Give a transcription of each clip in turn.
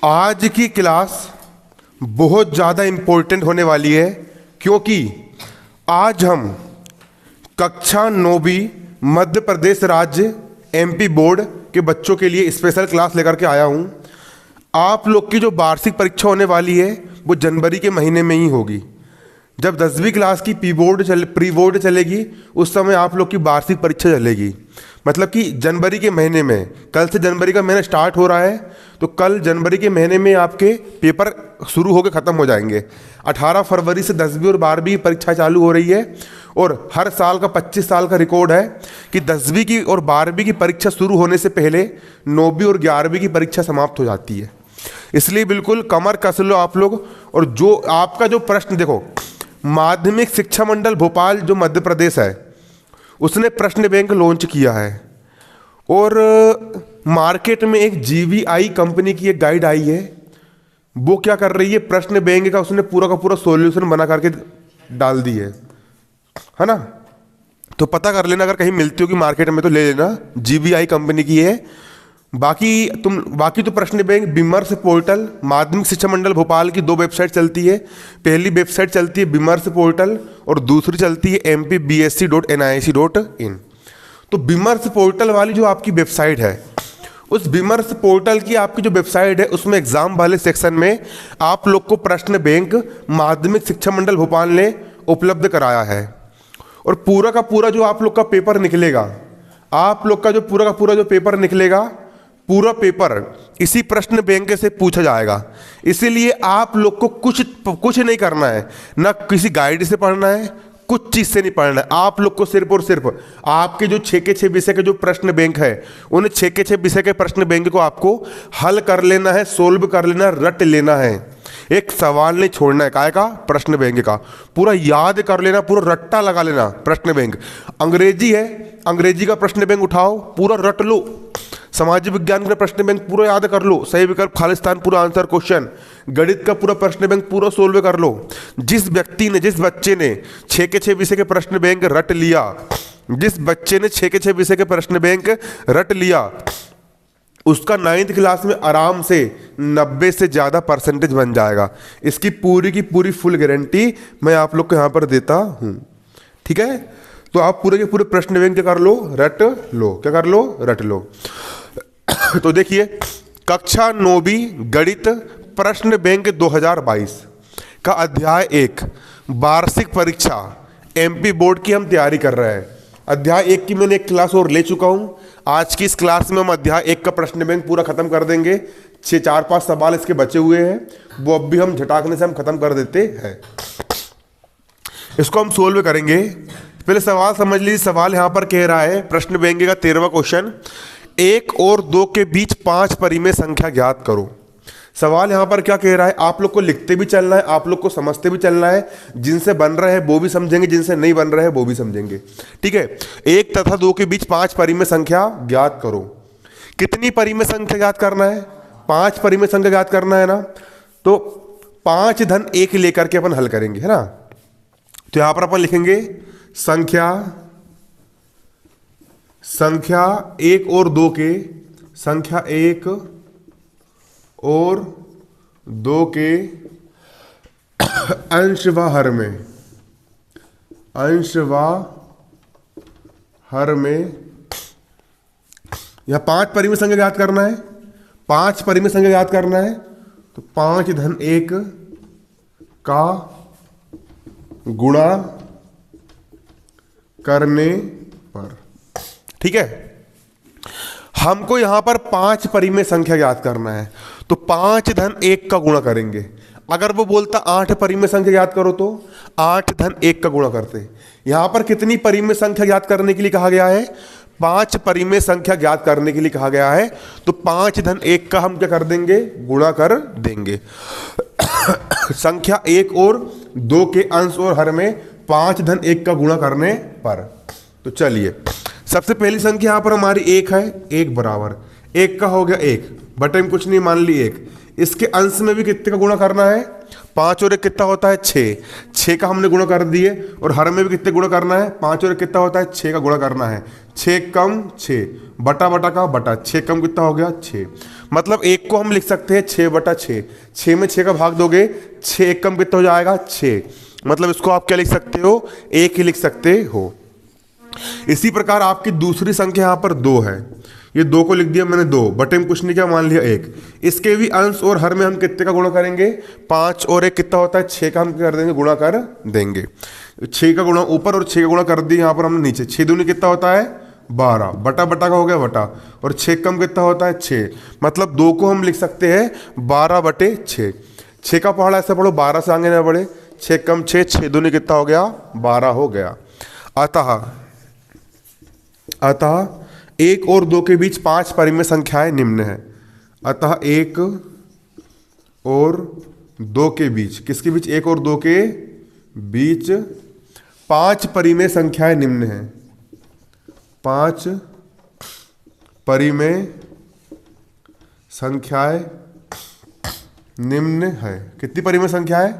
आज की क्लास बहुत ज़्यादा इम्पोर्टेंट होने वाली है, क्योंकि आज हम कक्षा 9वीं मध्य प्रदेश राज्य एमपी बोर्ड के बच्चों के लिए स्पेशल क्लास लेकर के आया हूँ। आप लोग की जो वार्षिक परीक्षा होने वाली है वो जनवरी के महीने में ही होगी। जब 10वीं क्लास की प्री बोर्ड चलेगी उस समय आप लोग की वार्षिक परीक्षा चलेगी, मतलब कि जनवरी के महीने में। कल से जनवरी का महीना स्टार्ट हो रहा है, तो कल जनवरी के महीने में आपके पेपर शुरू होकर ख़त्म हो जाएंगे। 18 फरवरी से 10वीं और 12वीं की परीक्षा चालू हो रही है, और हर साल का 25 साल का रिकॉर्ड है कि 10वीं की और 12वीं की परीक्षा शुरू होने से पहले 9वीं और 11वीं की परीक्षा समाप्त हो जाती है। इसलिए बिल्कुल कमर कस लो आप लोग। और जो आपका जो प्रश्न देखो, माध्यमिक शिक्षा मंडल भोपाल जो मध्य प्रदेश है उसने प्रश्न बैंक लॉन्च किया है, और मार्केट में एक जीवीआई कंपनी की एक गाइड आई है। वो क्या कर रही है, प्रश्न बैंक का उसने पूरा का पूरा सॉल्यूशन बना करके डाल दी है ना। तो पता कर लेना, अगर कहीं मिलती होगी मार्केट में तो ले लेना, जीवीआई कंपनी की है। बाकी तो प्रश्न बैंक विमर्श पोर्टल, माध्यमिक शिक्षा मंडल भोपाल की 2 वेबसाइट चलती है। पहली वेबसाइट चलती है विमर्श पोर्टल और दूसरी चलती है mpbsc.nic.in। तो विमर्श पोर्टल वाली जो आपकी वेबसाइट है, उस विमर्श पोर्टल की आपकी जो वेबसाइट है उसमें एग्जाम वाले सेक्शन में आप लोग को प्रश्न बैंक माध्यमिक शिक्षा मंडल भोपाल ने उपलब्ध कराया है। और पूरा का पूरा जो आप लोग का पेपर निकलेगा, आप लोग का जो पूरा जो पेपर निकलेगा, पूरा पेपर इसी प्रश्न बैंक से पूछा जाएगा। इसीलिए आप लोग को कुछ नहीं करना है, ना किसी गाइड से पढ़ना है, कुछ चीज़ से नहीं पढ़ना है। आप लोग को सिर्फ और सिर्फ आपके जो 6 के 6 विषय के जो प्रश्न बैंक है, उन 6 के 6 विषय के प्रश्न बैंक को आपको हल कर लेना है, सोल्व कर लेना, रट लेना है। एक सवाल नहीं छोड़ना है, काय का, प्रश्न बैंक का पूरा याद कर लेना, पूरा रट्टा लगा लेना। प्रश्न बैंक अंग्रेजी है, अंग्रेजी का प्रश्न बैंक उठाओ, पूरा रट लो। सामाजिक विज्ञान का प्रश्न बैंक पूरा याद कर लो, सही विकल्प खालिस्तान पूरा आंसर क्वेश्चन। गणित का पूरा प्रश्न बैंक पूरा सोल्व कर लो। जिस बच्चे ने 6 के 6 विषय के प्रश्न बैंक रट लिया, जिस बच्चे ने 6 के 6 विषय के प्रश्न बैंक रट लिया, उसका 9th क्लास में आराम से 90 से ज़्यादा परसेंटेज बन जाएगा। इसकी पूरी की पूरी फुल गारंटी मैं आप लोग को यहाँ पर देता हूँ, ठीक है। तो आप पूरे के पूरे प्रश्न बैंक क्या कर लो, रट लो। क्या कर लो, रट लो। तो देखिए, कक्षा 9वीं गणित प्रश्न बैंक 2022 का अध्याय 1 वार्षिक परीक्षा एमपी बोर्ड की हम तैयारी कर रहे हैं। अध्याय 1 की मैंने एक क्लास और ले चुका हूं। आज की इस क्लास में हम अध्याय 1 का प्रश्न बैंक पूरा खत्म कर देंगे। 4-5 सवाल इसके बचे हुए हैं, वो अब भी हम झटाकने से हम खत्म कर देते हैं। इसको हम सोल्व करेंगे। पहले सवाल समझ लीजिए। सवाल यहां पर कह रहा है, प्रश्न बैंक का 13वां क्वेश्चन, 1 और 2 के बीच 5 परिमेय संख्या ज्ञात करो। सवाल यहां पर क्या कह रहा है, आप लोग को लिखते भी चलना है, आप लोग को समझते भी चलना है। जिनसे बन रहे हैं वो भी समझेंगे, जिनसे नहीं बन रहे हैं वो भी समझेंगे, ठीक है। 1 तथा 2 के बीच 5 परिमेय संख्या ज्ञात करो। कितनी परिमेय संख्या ज्ञात करना है, 5 परिमेय संख्या ज्ञात करना है ना। तो 5 धन 1 लेकर के अपन हल करेंगे, है ना। तो यहां पर अपन लिखेंगे संख्या 1 और 2 के, संख्या 1 और 2 के अंश व हर में, अंश व हर में। यह 5 परिमेय संख्या ज्ञात करना है, 5 परिमेय संख्या ज्ञात करना है। तो 5 धन 1 का गुणा करने पर, ठीक है। हमको यहां पर 5 परिमेय संख्या ज्ञात करना है, तो 5 धन 1 का गुणा करेंगे। अगर वो बोलता 8 परिमेय संख्या ज्ञात करो तो 8 धन 1 का गुणा करते। यहां पर कितनी परिमेय संख्या ज्ञात करने के लिए कहा गया है, 5 परिमेय संख्या ज्ञात करने के लिए कहा गया है। तो 5 धन 1 का हम क्या कर देंगे, गुणा कर देंगे। संख्या 1 और 2 के अंश और हर में 5 धन 1 का गुणा करने पर। तो चलिए, सबसे पहली संख्या यहां पर हमारी 1 है, 1 बराबर 1 का हो गया 1 बटे में कुछ नहीं, मान ली 1। इसके अंश में भी कितने का गुणा करना है, 5 और 1 कितना होता है 6, 6 का हमने गुणा कर दिए, और हर में भी कितने गुणा करना है, 5 और 1 कितना होता है 6 का गुणा करना है, 6 कम 6, बटा बटा का बटा, 6 कम कितना हो गया 6। मतलब 1 को हम लिख सकते हैं 6 बटा 6, 6 में 6 का भाग दोगे 6, 1 कम कितना हो जाएगा 6, मतलब इसको आप क्या लिख सकते हो, 1 ही लिख सकते हो। इसी प्रकार आपकी दूसरी संख्या यहाँ पर 2 है, ये 2 को लिख दिया मैंने 2, बटे में कुछ नहीं किया, मान लिया 1। इसके भी अंश और हर में हम कितने का गुणा करेंगे, 5 और 1 कितना होता है 6 का हम कर देंगे, गुणा कर देंगे। 6 का गुणा ऊपर और 6 का गुणा कर दिया यहाँ पर हमने नीचे, 6 दूनी कितना होता है 12, बटा बटा का हो गया बटा, और 6 कम कितना होता है 6, मतलब 2 को हम लिख सकते हैं 12 बटे 6। 6 का पहाड़ा ऐसे पढ़ो, 12 से आगे ना बढ़े, 6 कम 6, 6 दूनी कितना हो गया 12 हो गया। अतः 1 और 2 के बीच 5 परिमेय संख्याएं निम्न है। अतः 1 और 2 के बीच, किसके बीच, 1 और 2 के बीच 5 परिमेय संख्याएं निम्न है। 5 परिमेय संख्याएं निम्न है। कितनी परिमेय संख्याएं,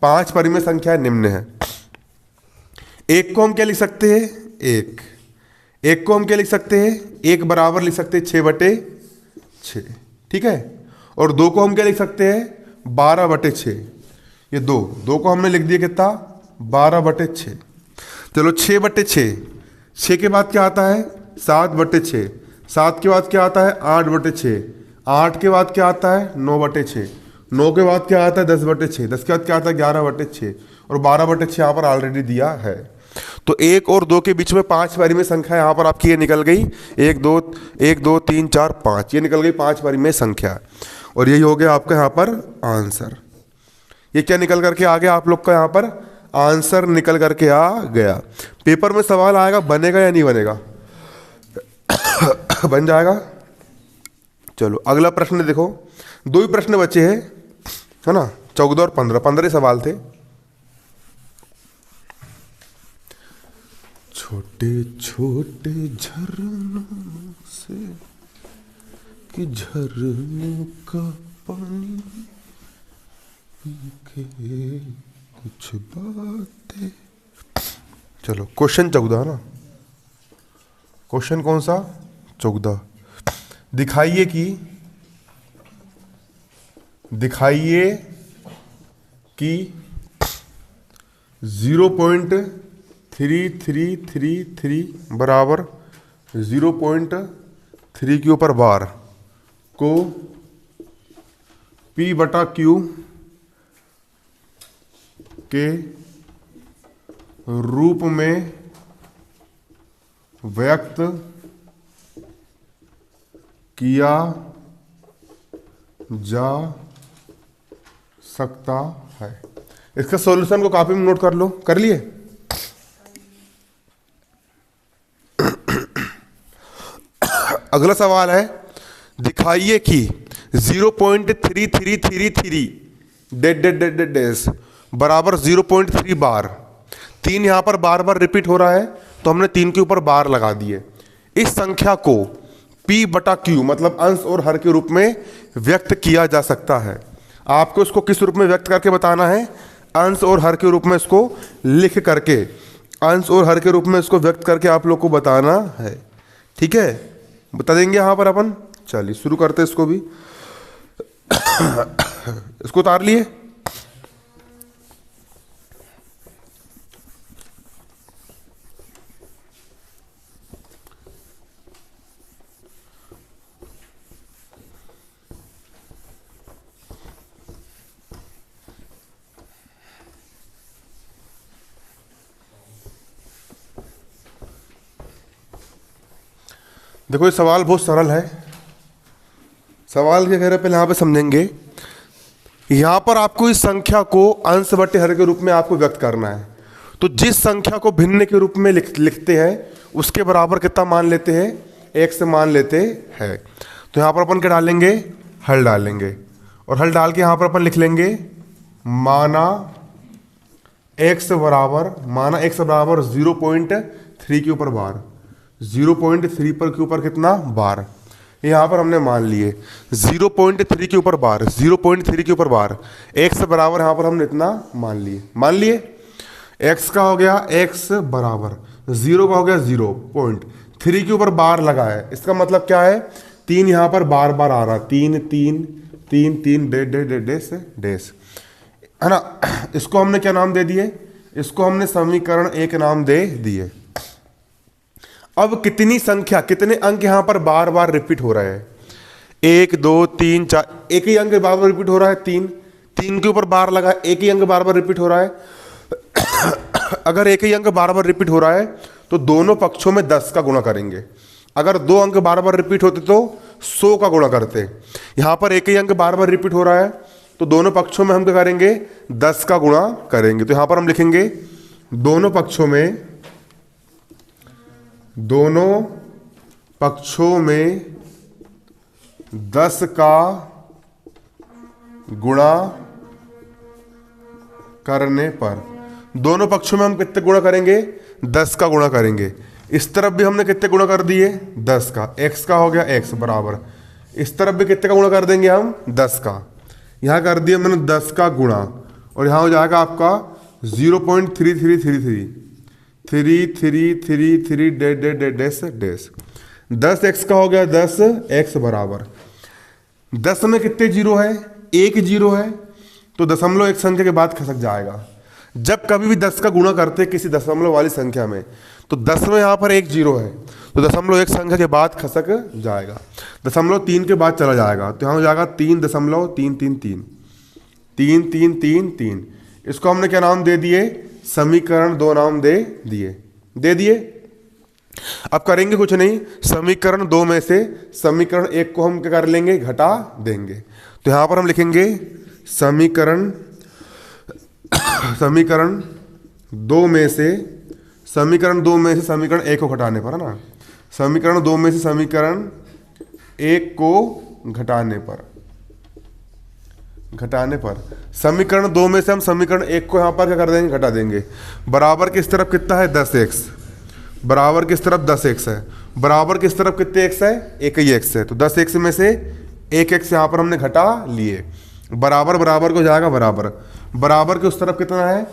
5 परिमेय संख्याएं निम्न है। 1 को हम क्या लिख सकते हैं, 1 को हम क्या लिख सकते हैं, 1 बराबर लिख सकते हैं 6 बटे 6, ठीक है। और 2 को हम क्या लिख सकते हैं 12 बटे 6, ये 2 को हमने लिख दिया कितना 12 बटे 6। चलो 6 बटे 6, 6 के बाद क्या आता है 7 बटे 6, 7 के बाद क्या आता है 8 बटे 6, 8 के बाद क्या आता है 9 बटे 6, 9 के बाद क्या आता है 10 बटे 6, 10 के बाद क्या आता है 11 बटे 6, और 12 बटे 6 यहाँ पर ऑलरेडी दिया है। तो 1 और 2 के बीच में 5 परिमेय संख्या यहाँ पर आपकी ये निकल गई, 1 2 3 4 5, ये निकल गई 5 परिमेय संख्या, और यही हो गया आपका यहाँ पर आंसर। ये क्या निकल करके आ गया आप लोग का, यहाँ पर आंसर निकल करके आ गया। पेपर में सवाल आएगा, बनेगा या नहीं बनेगा बन जाएगा। चलो अगला प्रश्न देखो, 2 ही प्रश्न बचे हैं, है ना, 14 और 15, 15 सवाल थे। छोटे छोटे झरनों से कि झरनों का पानी पी के कुछ बातें। चलो क्वेश्चन 14 है ना, क्वेश्चन कौन सा 14, दिखाइए कि 0.3333 बराबर 0.3 के ऊपर बार को P बटा Q के रूप में व्यक्त किया जा सकता है। इसका सॉल्यूशन को कॉपी में नोट कर लो, कर लिए। अगला सवाल है, दिखाइए कि 0.3333 डैश बराबर 0.3 बार, 3 यहाँ पर बार बार रिपीट हो रहा है तो हमने 3 के ऊपर बार लगा दिए। इस संख्या को P बटा Q मतलब अंश और हर के रूप में व्यक्त किया जा सकता है। आपको इसको किस रूप में व्यक्त करके बताना है, अंश और हर के रूप में इसको लिख करके, अंश और हर के रूप में इसको व्यक्त करके आप लोग को बताना है, ठीक है, बता देंगे यहाँ पर अपन। चलिए शुरू करते हैं इसको भी इसको उतार लिए। देखो ये सवाल बहुत सरल है। सवाल के घेरे पे यहाँ पे समझेंगे, यहाँ पर आपको इस संख्या को अंश बटे हर के रूप में आपको व्यक्त करना है। तो जिस संख्या को भिन्न के रूप में लिखते हैं उसके बराबर कितना मान लेते हैं, x मान लेते हैं। तो यहाँ पर अपन क्या डालेंगे, हल डालेंगे, और हल डाल के यहाँ पर अपन लिख लेंगे माना x बराबर 0.3 के ऊपर बार, 0.3 पर के ऊपर कितना बार। यहाँ पर हमने मान लिए 0.3 के ऊपर बार, 0.3 के ऊपर बार, x बराबर यहाँ पर हमने इतना मान लिए x का हो गया x बराबर 0 का हो गया 0.3 के ऊपर बार लगा है। इसका मतलब क्या है, 3 यहाँ पर बार बार आ रहा है, 3 3 3 3 डैश डैश, है ना। इसको हमने क्या नाम दे दिए, इसको हमने समीकरण 1 नाम दे दिए। अब कितनी संख्या, कितने अंक यहां पर बार बार रिपीट हो रहे हैं, 1 2 3 4, एक ही अंक बार बार रिपीट हो रहा है, 3 3 के ऊपर बार लगा, एक ही अंक बार बार रिपीट हो रहा है। अगर एक ही अंक बार बार रिपीट हो रहा है तो दोनों पक्षों में 10 का गुणा करेंगे। अगर 2 अंक बार बार रिपीट होते तो 100 का गुणा करते। यहां पर एक ही अंक बार बार रिपीट हो रहा है तो दोनों पक्षों में हम क्या करेंगे, 10 का गुणा करेंगे। तो यहां पर हम लिखेंगे दोनों पक्षों में 10 का गुणा करने पर, दोनों पक्षों में हम कितने गुणा करेंगे, 10 का गुणा करेंगे। इस तरफ भी हमने कितने गुणा कर दिए, 10 का, x का हो गया x बराबर, इस तरफ भी कितने का गुणा कर देंगे हम, 10 का। यहां कर दिया मैंने 10 का गुणा और यहां हो जाएगा आपका 0.3333 डैश डैश। 10x का हो गया 10x बराबर, 10 में कितने जीरो है, एक जीरो है, तो दशमलव एक संख्या के बाद खसक जाएगा। जब कभी भी 10 का गुणा करते किसी दशमलव वाली संख्या में तो 10 में यहाँ पर एक जीरो है तो दशमलव एक संख्या के बाद खसक जाएगा, दशमलव 3 के बाद चला जाएगा। तो यहाँ हो जाएगा 3.333। इसको हमने क्या नाम दे दिए, समीकरण 2 नाम दे दिए। अब करेंगे कुछ नहीं, समीकरण 2 में से समीकरण 1 को हम क्या कर लेंगे, घटा देंगे। तो यहां पर हम लिखेंगे समीकरण 2 में से समीकरण 1 को घटाने पर, है ना, समीकरण 2 में से समीकरण 1 को घटाने पर समीकरण 2 में से हम समीकरण 1 को यहां पर क्या कर देंगे, घटा देंगे। बराबर किस तरफ कितना है, 10x, बराबर किस तरफ 10x है, बराबर किस तरफ कितने x है, एक ही x है। तो 10x में से एक x यहां पर हमने घटा लिए, बराबर बराबर को जाएगा बराबर, बराबर के उस तरफ कितना है,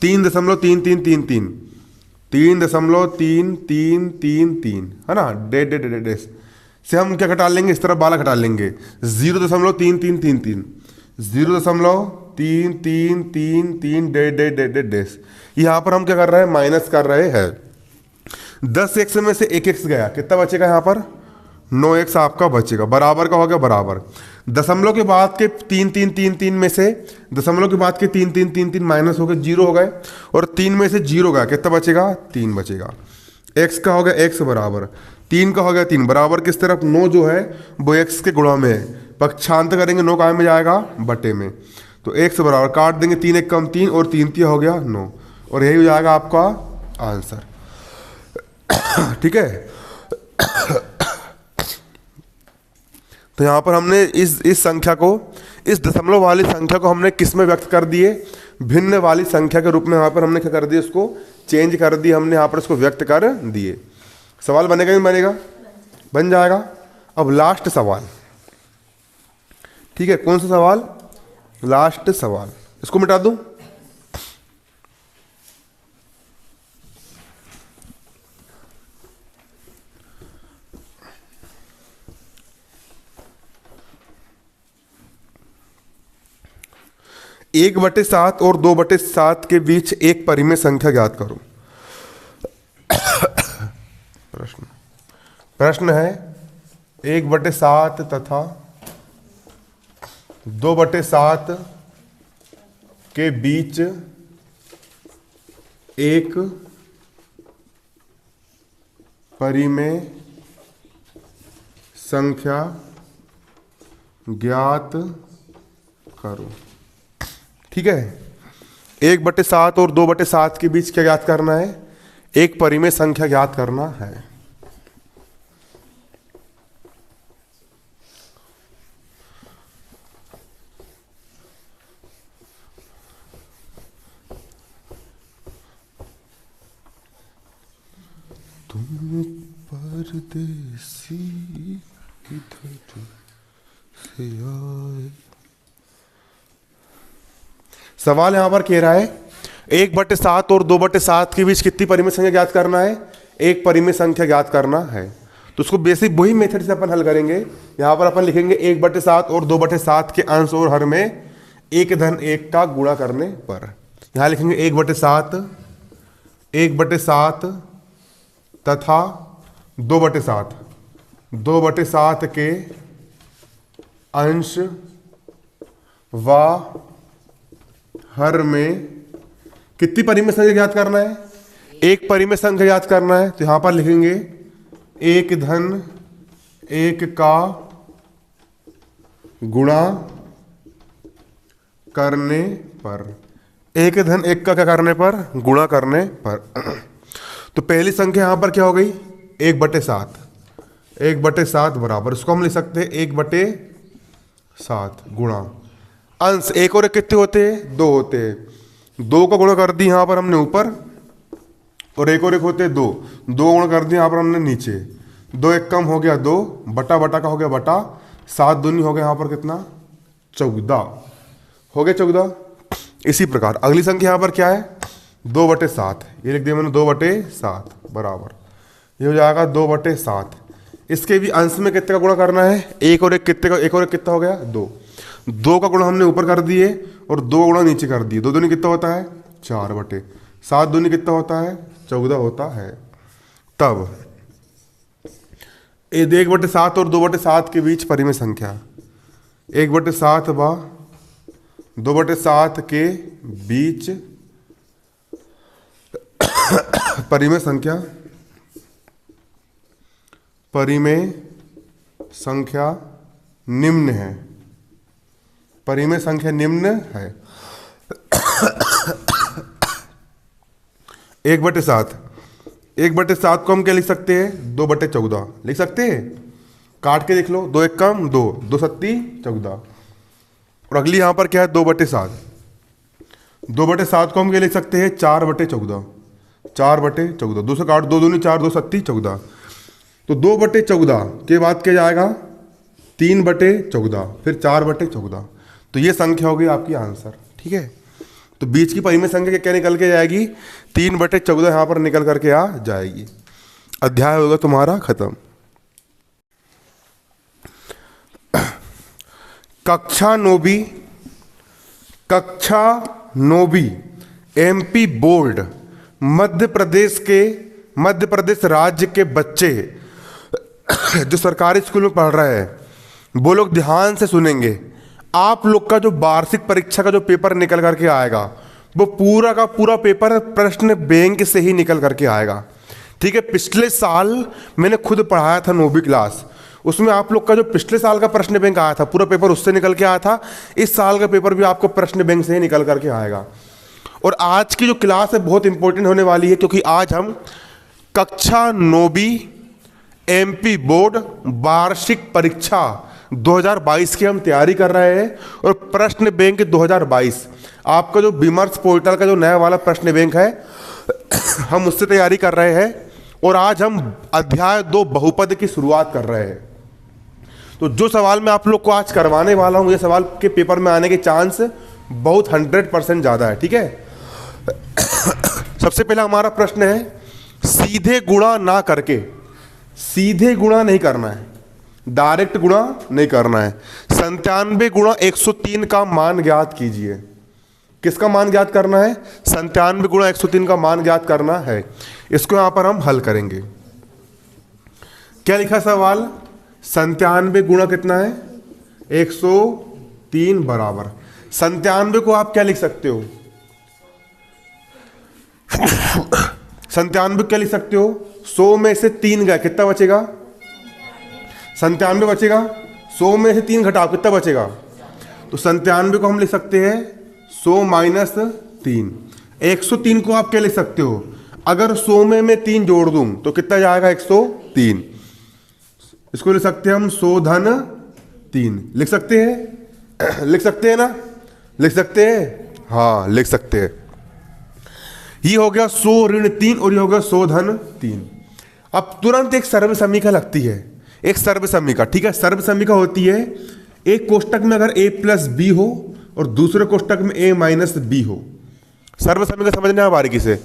3.3333, है ना, डेस से हम क्या घटा लेंगे, इस तरफ वाला घटा लेंगे, 0.3333 डेस। यहाँ पर हम क्या कर रहे हैं, माइनस कर रहे हैं। 10x में से एक x गया, कितना बचेगा यहाँ पर, 9x आपका बचेगा, बराबर का हो गया बराबर। दशमलव के बाद के 3 में से दशमलव के बाद के 3 माइनस हो गए, 0 हो गए, और 3 में से 0 गया, कितना बचेगा, 3 बचेगा। x का हो गया x बराबर, 3 का हो गया 3, बराबर किस तरफ, 9 जो है वो x के गुणा में है, पक्षांतर करेंगे 9 काय में जाएगा, बटे में। तो x बराबर काट देंगे, 3 1 कम 3 और 3 3 हो गया 9, और यही हो जाएगा आपका आंसर। ठीक है। तो यहां पर हमने इस संख्या को, इस दशमलव वाली संख्या को हमने किस में व्यक्त कर दिए, भिन्न वाली संख्या के रूप में यहां पर हमने क्या कर दिया, इसको चेंज कर दिया हमने, यहां पर इसको व्यक्त कर दिए। सवाल बनेगा नहीं बनेगा, बन जाएगा। अब लास्ट सवाल, ठीक है, कौन सा सवाल, लास्ट सवाल, इसको मिटा दूं, एक बटे 7 और 2/7 के बीच एक परिमेय संख्या ज्ञात करो। प्रश्न है 1/7 तथा 2/7 के बीच एक परिमेय संख्या ज्ञात करो। ठीक है, 1/7 और 2/7 के बीच क्या ज्ञात करना है, एक परिमेय संख्या ज्ञात करना है। तुम परदेसी सवाल यहां पर कह रहा है 1/7 और 2/7 के बीच कितनी परिमित संख्या ज्ञात करना है? एक परिमित संख्या ज्ञात करना है। तो उसको बेसिक वही मेथड से अपन हल करेंगे। यहां पर अपन लिखेंगे 1/7 और 2/7 के अंश और हर में 1/1 का गुणा करने पर। यहां लिखेंगे 1/7 तथा 2/7 के अंश व हर में कितनी परिमित संख्या ज्ञात करना है? एक परिमित संख्या ज्ञात करना है। तो यहां पर लिखेंगे 1/1 का गुणा करने पर। 1/1 का क्या करने पर? गुणा करने पर। तो पहली संख्या यहां पर क्या हो गई? 1/7। 1/7 बराबर, इसको हम लिख सकते हैं 1/7 गुणा अंश। एक और एक कितने होते हैं? 2 होते हैं। 2 का गुणा कर दी यहां पर हमने ऊपर, और एक और एक होते हैं 2 गुणा कर दी यहां पर हमने नीचे। 2 एक कम हो गया 2, बटा बटा का हो गया बटा, 7 दूनी हो गया यहां पर कितना? 14 हो गया 14। इसी प्रकार अगली संख्या यहां पर क्या है? 2/7। ये लिख दिया मैंने 2/7 बराबर, ये हो जाएगा 2/7। इसके भी अंश में कितने का गुणा करना है? एक और एक कितने का? एक और एक कितना हो गया? 2 का गुणा हमने ऊपर कर दिए और 2 गुणा नीचे कर दिए। 2 दूनी कितना होता है? 4/7 दूनी कितना होता है? 14 होता है। तब 1/7 और 2/7 के बीच परिमित संख्या 1/7 व 2/7 के बीच परिमेय संख्या निम्न है। परिमेय संख्या निम्न है। 1/7 को हम क्या लिख सकते हैं? 2/14 लिख सकते हैं। काट के देख लो, 2 एक कम 2, 2 सत्ती 14। और अगली यहां पर क्या है? 2/7। 2/7 को हम क्या लिख सकते हैं? 4/14। 4/14, 2 से काट, 2 दूनी 4, 2 सत्ती 14। तो 2/14 के बाद क्या जाएगा? 3/14, फिर 4/14। तो ये संख्या हो गई आपकी आंसर। ठीक है, तो बीच की परिमेय संख्या क्या निकल के जाएगी? 3/14 यहां पर निकल करके आ जाएगी। अध्याय होगा तुम्हारा खत्म। कक्षा नौवीं MP बोर्ड मध्य प्रदेश राज्य के बच्चे जो सरकारी स्कूल में पढ़ रहे हैं, वो लोग ध्यान से सुनेंगे। आप लोग का जो वार्षिक परीक्षा का जो पेपर निकल करके आएगा, वो पूरा का पूरा पेपर प्रश्न बैंक से ही निकल करके आएगा। ठीक है, पिछले साल मैंने खुद पढ़ाया था 9वीं क्लास, उसमें आप लोग का जो पिछले साल का प्रश्न बैंक आया था, पूरा पेपर उससे निकल के आया था। इस साल का पेपर भी आपको प्रश्न बैंक से ही निकल करके आएगा। और आज की जो क्लास है बहुत इंपॉर्टेंट होने वाली है, क्योंकि आज हम कक्षा 9वीं MP बोर्ड वार्षिक परीक्षा 2022 की हम तैयारी कर रहे हैं। और प्रश्न बैंक 2022 आपका जो विमर्श पोर्टल का जो नया वाला प्रश्न बैंक है, हम उससे तैयारी कर रहे हैं। और आज हम अध्याय 2 बहुपद की शुरुआत कर रहे हैं। तो जो सवाल मैं आप लोग को आज करवाने वाला हूं, ये सवाल के पेपर में आने के चांस बहुत 100% ज़्यादा है। ठीक है, सबसे पहला हमारा प्रश्न है, सीधे गुणा ना करके, सीधे गुणा नहीं करना है, डायरेक्ट गुणा नहीं करना है, 97 गुणा 103 का मान ज्ञात कीजिए। किसका मान ज्ञात करना है? 97 गुणा 103 का मान ज्ञात करना है। इसको यहां पर हम हल करेंगे। क्या लिखा सवाल? 97 गुणा कितना है? 103 बराबर 97 को आप क्या लिख सकते हो? 97 क्या लिख सकते हो? 100 में से 3 गए, कितना बचेगा? 97 बचेगा। 100 में से 3 घटाओ, कितना बचेगा? तो 97 को हम लिख सकते हैं 100 माइनस 3। 103 को आप क्या लिख सकते हो? अगर 100 में मैं 3 जोड़ दूं तो कितना जाएगा? 103। इसको लिख सकते हैं हम 100 धन 3। लिख सकते हैं? लिख सकते हैं ना? लिख सकते हैं? हाँ, लिख सकते हैं। ये हो गया 100 ऋण 3 और ये हो गया 100 धन 3। अब तुरंत एक सर्व समीकरण लगती है। एक सर्वसमीका, ठीक है। सर्वसमीका होती है एक कोष्टक में अगर a प्लस बी हो और दूसरे कोष्टक में a माइनस बी हो। सर्वसमीका समझना है बारीकी से।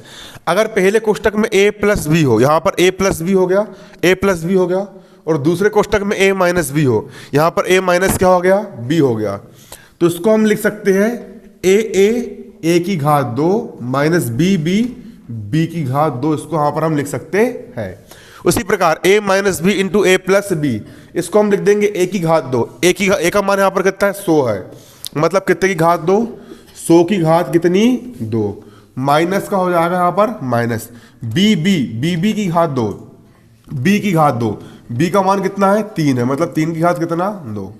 अगर पहले कोष्टक में a प्लस बी हो, यहाँ पर a प्लस बी हो गया, a प्लस बी हो गया, और दूसरे कोष्टक में a माइनस बी हो, यहाँ पर a माइनस क्या हो गया, b हो गया, तो इसको हम लिख सकते हैं a की घात 2 माइनस b की घात 2, इसको यहाँ पर हम लिख सकते हैं। उसी प्रकार a minus B into A plus B, इसको हम लिख देंगे a की घात 2। a का मान यहाँ पर कितना है, 100 है, मतलब कितने की घात 2, 100 की घात कितनी, 2, माइनस का हो जाएगा यहाँ पर माइनस b की घात 2, b की घात 2, b का मान कितना है, 3 है, मतलब 3 की घात कितना, 2।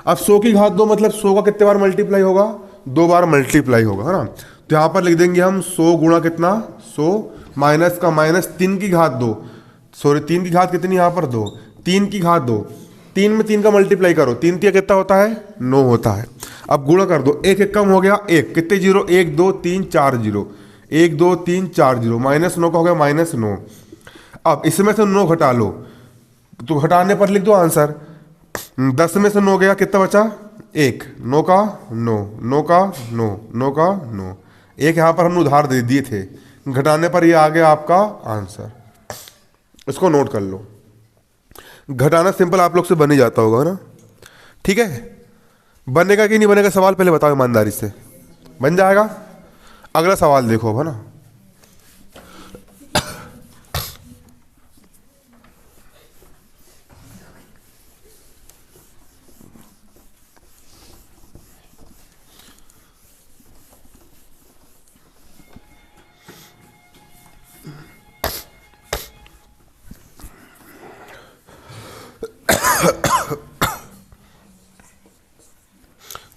अब 100 की घात 2 मतलब 100 का कितने बार मल्टीप्लाई होगा, 2 बार मल्टीप्लाई होगा, है ना। तो यहाँ पर लिख देंगे हम 100 गुणा कितना, 100, माइनस का माइनस 3 की घात 2, सॉरी 3 की घात कितनी यहाँ पर 2, 3 की घात 2, 3 में 3 का मल्टीप्लाई करो, 3 तिया कितना होता है, 9 होता है। अब गुणा कर दो, एक कम हो गया, एक कितने जीरो, 1 2 3 4 जीरो, 1 2 3 4 जीरो, माइनस 9 का हो गया माइनस 9। अब इसमें से 9 घटा लो, तो घटाने पर लिख दो आंसर, 10 में से 9 गया, कितना बचा, 1, 9 का 9, 9 का 9, 9 का 9, एक यहाँ पर हमने उधार दे दिए थे, घटाने पर ये आ गया आपका आंसर। इसको नोट कर लो। घटाना सिंपल आप लोग से बन ही जाता होगा ना, ठीक है। बनेगा कि नहीं बनेगा सवाल पहले बताओ ईमानदारी से, बन जाएगा। अगला सवाल देखो, है ना।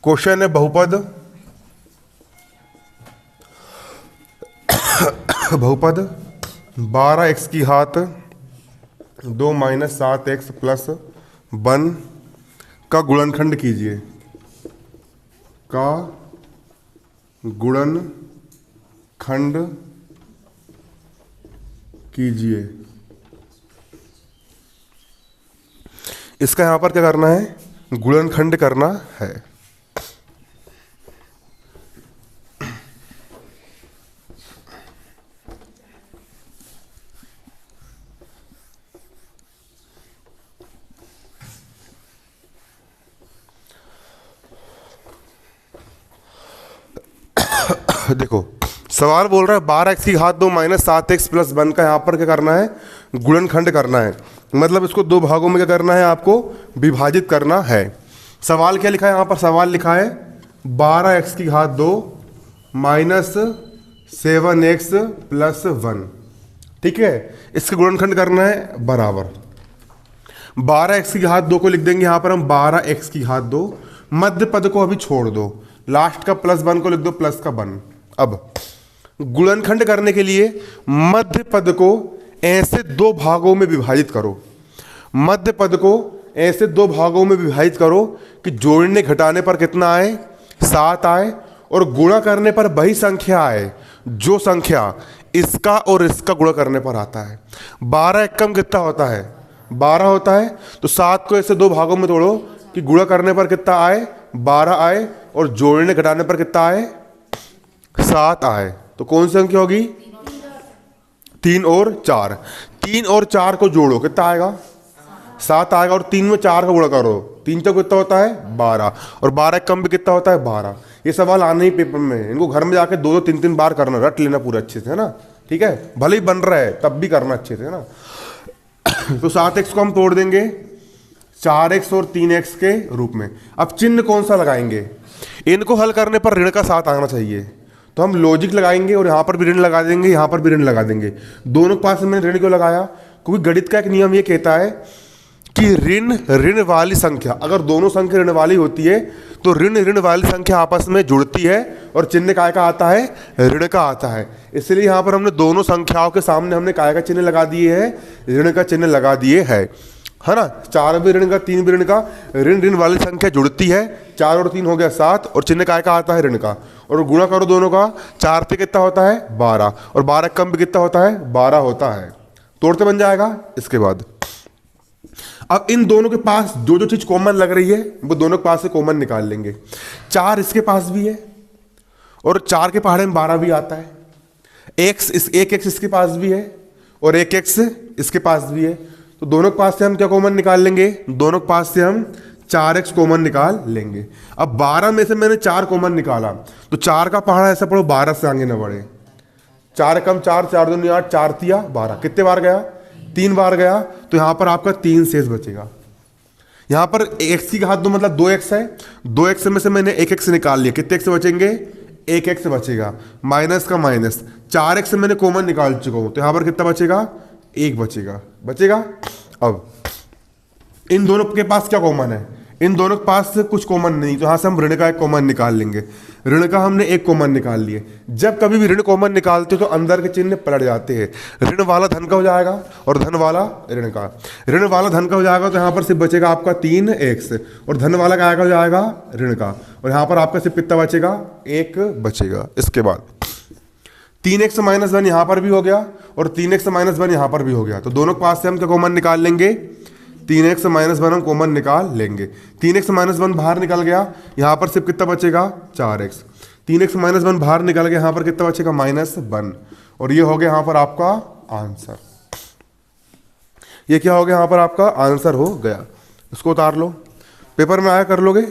क्वेश्चन है बहुपद बहुपद 12x की घात 2 माइनस 7x प्लस 1 का गुणनखंड कीजिए, का गुणनखंड कीजिए। इसका यहां पर क्या करना है, गुणनखंड करना है। देखो सवाल बोल रहा है 12x की घात 2 माइनस 7x प्लस 1 का यहाँ पर क्या करना है, गुणनखंड करना है, मतलब इसको दो भागों में क्या करना है, आपको विभाजित करना है। सवाल क्या लिखा है यहाँ पर, सवाल लिखा है 12x की घात 2 माइनस 7x प्लस 1, ठीक है। इसका गुणनखंड करना है बराबर 12x की घात 2 को लिख देंगे यहाँ पर हम 12x की घात 2, मध्य पद को अभी छोड़ दो, लास्ट का प्लस 1 को लिख दो प्लस का 1। अब गुणनखंड करने के लिए मध्य पद को ऐसे दो भागों में विभाजित करो, मध्य पद को ऐसे दो भागों में विभाजित करो कि जोड़ने घटाने पर कितना आए, 7 आए, और गुणा करने पर वही संख्या आए जो संख्या इसका और इसका गुणा करने पर आता है। 12 एकम कितना होता है, 12 होता है, तो 7 को ऐसे दो भागों में तोड़ो कि गुणा करने पर कितना आए, 12 आए, और जोड़ने घटाने पर कितना आए, 7 आए। तो कौन सी संख्या होगी, 3 और 4। 3 और 4 को जोड़ो कितना आएगा, 7 आएगा, और 3 में 4 का गुणा करो, 3 तो कितना होता है 12, और 12 कम भी कितना होता है 12। ये सवाल आने ही पेपर में, इनको घर में जाके 2-2 3-3 बार करना, रट लेना पूरा अच्छे से, है ना, ठीक है। भले ही बन रहा है तब भी करना अच्छे से, है ना। तो 7x को हम तोड़ देंगे 4x और 3x के रूप में। अब चिन्ह कौन सा लगाएंगे, इनको हल करने पर ऋण का 7 आना चाहिए, तो हम लॉजिक लगाएंगे और यहाँ पर भी ऋण लगा देंगे, यहाँ पर भी ऋण लगा देंगे। दोनों के पास मैंने ऋण क्यों लगाया, क्योंकि गणित का एक नियम ये कहता है कि ऋण वाली संख्या, अगर दोनों संख्या ऋण वाली होती है तो ऋण वाली संख्या आपस में जुड़ती है और चिन्ह काय का आता है, ऋण का आता है। इसलिए यहाँ पर हमने दोनों संख्याओं के सामने हमने काय का चिन्ह लगा दिए है, ऋण का चिन्ह लगा दिए है ना। 4 भी ऋण का, 3 भी ऋण का, ऋण वाली संख्या जुड़ती है, 4 और 3 हो गया 7, और चिन्ह काय का आता है, ऋण का, और गुणा करो दोनों का, 4 पे कितना होता है 12, और 12 कम भी कितना होता है 12 होता है, तोड़ते बन जाएगा। इसके बाद अब इन दोनों के पास जो जो चीज कॉमन लग रही है वो दोनों के पास से कॉमन निकाल लेंगे। 4 इसके पास भी है और 4 के पहाड़े में 12 भी आता है। एक एक्स इसके पास भी है और एक एक्स इसके पास भी है। तो दोनों के पास से हम क्या कॉमन निकाल लेंगे? दोनों के पास से हम 4x कॉमन निकाल लेंगे। अब 12 में से मैंने 4 कॉमन निकाला तो 4 का पहाड़ा ऐसा पढ़ो 12 से आगे न बढ़े। 4 कम 4, 4 दूनी 8, 4 तिया 12। कितने बार गया? 3 बार गया। तो यहां पर आपका 3 शेष बचेगा। यहां पर x की घात 2 मतलब 2x है। 2x में से मैंने 1x निकाल लिया। कितने x बचेंगे? 1x बचेगा। माइनस का माइनस 4x से मैंने कॉमन निकाल चुका हूं तो यहां पर कितना बचेगा? 1 बचेगा। अब इन दोनों के पास क्या कॉमन है? इन दोनों के पास कुछ कॉमन नहीं, तो यहां से हम ऋण का एक कॉमन निकाल लेंगे। ऋण का हमने एक कॉमन निकाल लिए। जब कभी भी ऋण कॉमन निकालते हो तो अंदर के चिन्ह पलट जाते हैं। ऋण वाला धन का हो जाएगा और धन वाला ऋण का। ऋण वाला धन का हो जाएगा तो यहां पर सिर्फ बचेगा आपका 3x और धन वाला का हो जाएगा ऋण का। और यहां पर आपका सिर्फ कितना बचेगा? 1 बचेगा। इसके बाद 3x माइनस 1 यहां पर भी हो गया और 3x माइनस 1 यहां पर भी हो गया। तो दोनों के पास से हम क्या कॉमन निकाल लेंगे? 3x माइनस 1 हम कॉमन निकाल लेंगे। 3x माइनस 1 बाहर निकल गया। यहां पर सिर्फ कितना बचेगा? 4x। 3x माइनस 1 बाहर निकल गया। यहां पर कितना बचेगा? -1। और ये हो गया यहां पर आपका आंसर। ये क्या हो गया? यहां पर आपका आंसर हो गया। इसको उतार लो, पेपर में आया कर लोगे।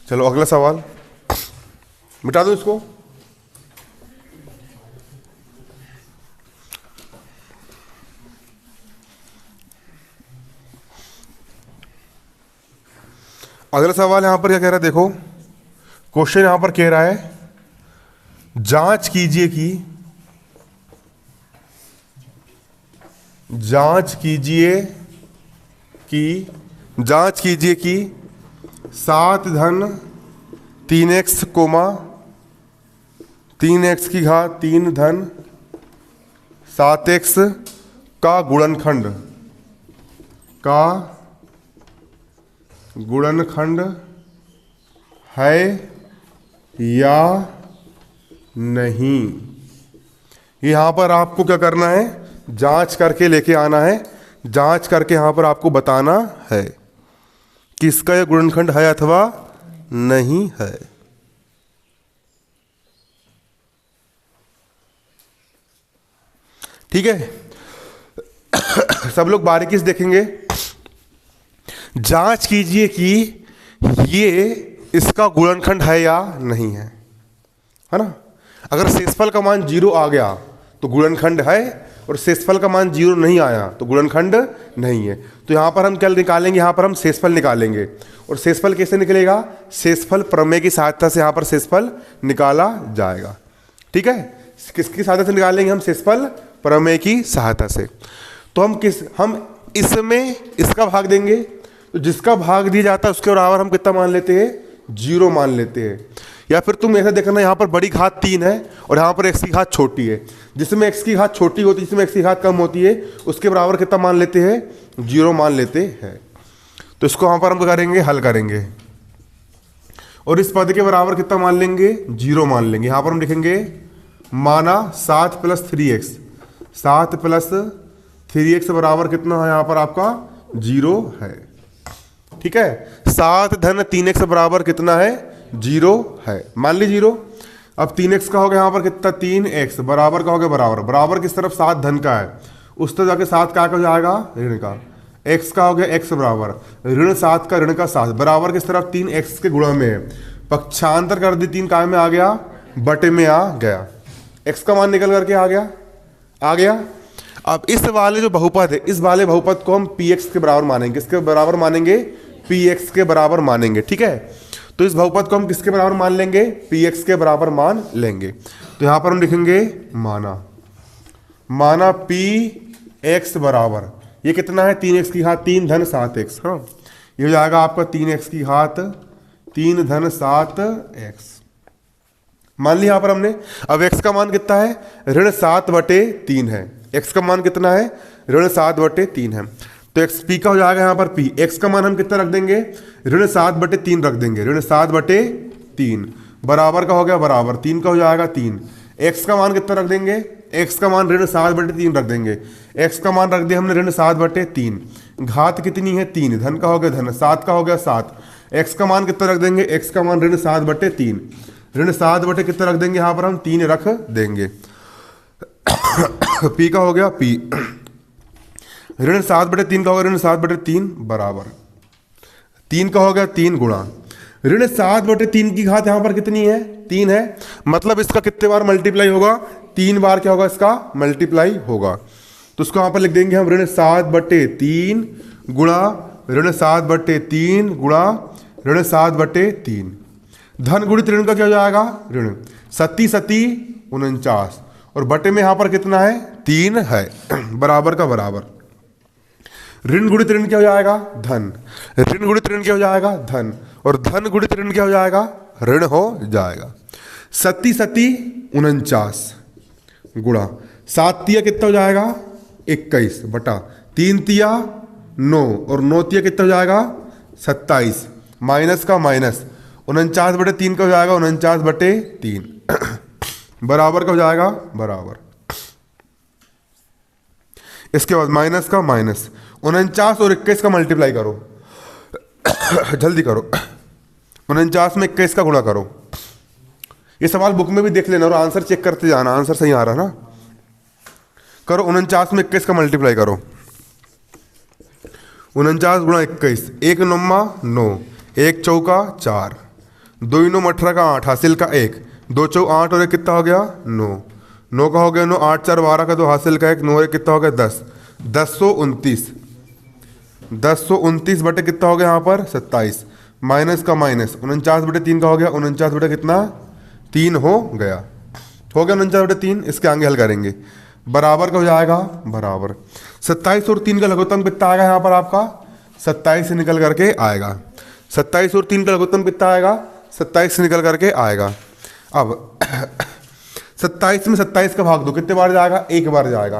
चलो अगला सवाल, मिटा दो इसको। अगला सवाल यहां पर क्या कह रहा है? देखो क्वेश्चन यहां पर कह रहा है जांच कीजिए कि 7 धन 3x कोमा 3x की घात 3 धन 7x का गुणनखंड है या नहीं। यहां पर आपको क्या करना है? जांच करके लेके आना है। जांच करके यहां पर आपको बताना है कि इसका यह गुणनखंड है अथवा नहीं है। ठीक है, सब लोग बारीकी से देखेंगे। जांच कीजिए कि ये इसका गुणनखंड है या नहीं है ना। अगर शेषफल का मान 0 आ गया तो गुणनखंड है और शेषफल का मान 0 नहीं आया तो गुणनखंड नहीं है। तो यहां पर हम क्या निकालेंगे? यहां पर हम शेषफल निकालेंगे। और शेषफल कैसे निकलेगा? शेषफल प्रमेय की सहायता से यहां पर शेषफल निकाला जाएगा। ठीक है, किसकी सहायता से निकालेंगे हम? शेषफल प्रमेय की सहायता से। तो हम इसमें इसका भाग देंगे। तो जिसका भाग दिया जाता है उसके बराबर हम कितना मान लेते हैं? 0 मान लेते हैं। या फिर तुम ऐसा देखना, यहां पर बड़ी घात 3 है और यहां पर x की घात छोटी है। जिसमें x की घात छोटी होती है, जिसमें x की घात कम होती है, उसके बराबर कितना मान लेते हैं? 0 मान लेते हैं। तो इसको यहां पर हम करेंगे, हल करेंगे और इस पद के बराबर कितना मान लेंगे? 0 मान लेंगे। यहां पर हम लिखेंगे माना 7 + 3x। 7 + 3x बराबर कितना है? यहां पर आपका 0 है। ठीक है, 7 धन 3x बराबर कितना है? 0 है। मान ली 0। अब 3x का हो गया यहां पर कितना? 3x बराबर का हो गया बराबर किस तरफ? 7 धन का है, उस तरफ जाके 7 का जाएगा? ऋण का। x का हो गया x बराबर ऋण 7 का ऋण का 7 बराबर किस तरफ? 3x के गुणा में है। पक्षांतर कर दी, 3 काय में आ गया? बटे में आ गया। x का मान निकल करके आ गया। अब इस वाले जो बहुपद है, इस वाले बहुपद को हम px के बराबर मानेंगे। किसके बराबर मानेंगे? px के बराबर मानेंगे। ठीक है, तो इस बहुपद को हम किसके बराबर मान लेंगे? px के बराबर मान लेंगे। तो यहां पर हम लिखेंगे माना px बराबर, ये कितना है? 3x की घात 3 धन 7x। हाँ, ये हो जाएगा आपका 3x की घात 3 धन 7x। मान लिया यहां पर हमने। अब x का मान कितना है? ऋण 7/3 है। x का मान कितना है? ऋण 7/3 है। तो एक्स पी का हो जाएगा यहाँ पर पी। एक्स का मान हम कितना रख देंगे, ऋण 7/3 रख देंगे, ऋण 7/3 बराबर का हो गया बराबर 3 का हो जाएगा 3। एक्स का मान कितना रख देंगे, एक्स का मान ऋण 7/3 रख देंगे। एक्स का मान रख दिया हमने ऋण 7/3, घात कितनी है 3, धन का हो गया धन, 7 का हो गया 7। एक्स का मान कितना रख देंगे, एक्स का मान ऋण 7/3, ऋण 7 कितना रख देंगे यहाँ पर हम 3 रख देंगे। पी का हो गया पी, ऋण 7/3 का होगा ऋण 7/3 बराबर 3 का हो गया 3 गुणा ऋण 7/3 की घात यहाँ पर कितनी है 3 है, मतलब इसका कितने बार मल्टीप्लाई होगा, 3 बार क्या होगा इसका मल्टीप्लाई होगा। तो उसको यहाँ पर लिख देंगे हम ऋण 7/3 गुणा ऋण 7/3 गुणा ऋण 7/3। धन गुणित ऋण का क्या हो जाएगा, ऋण 7×7=49 और बटे में यहाँ पर कितना है 3 है, बराबर का बराबर। ऋण गुणित ऋण क्या हो जाएगा, धन, ऋण गुणित ऋण क्या हो जाएगा, धन, और धन गुणित ऋण क्या हो जाएगा, ऋण हो जाएगा। 7×7=49 गुणा 7 तिया कितना हो जाएगा 21 बटा 3 तिया 9 और 9 तिया कितना हो जाएगा 27, माइनस का माइनस 49/3 का हो जाएगा 49/3 बराबर का हो जाएगा बराबर। इसके बाद माइनस का माइनस 49 और 21 का मल्टीप्लाई करो जल्दी करो, 49 में 21 का गुणा करो। ये सवाल बुक में भी देख लेना और आंसर चेक करते जाना, आंसर सही आ रहा है ना। करो 49 में 21 का मल्टीप्लाई करो, 49 गुणा 21, 1 9 9, 1 चौका 4, 2 9 18 का 8, हासिल का 1, 2 चौ 8 और 1 कितना हो गया 9, 9 का हो गया 9, 8 4 12 का 2, हासिल का 1, 9 और 1 कितना हो गया 10, 1029 बटे कितना हो गया यहाँ पर 27, माइनस का माइनस 49/3 का हो गया 49 बटे कितना 3 हो गया 49/3। इसके आगे हल करेंगे, बराबर का हो जाएगा बराबर 27 और 3 का लघुत्तम कितना आएगा यहाँ पर आपका 27 से निकल करके आएगा, 27 और 3 का लघुत्तम कितना आएगा 27 से निकल करके आएगा। अब 27 में 27 का भाग दो, कितने बार जाएगा, एक बार जाएगा,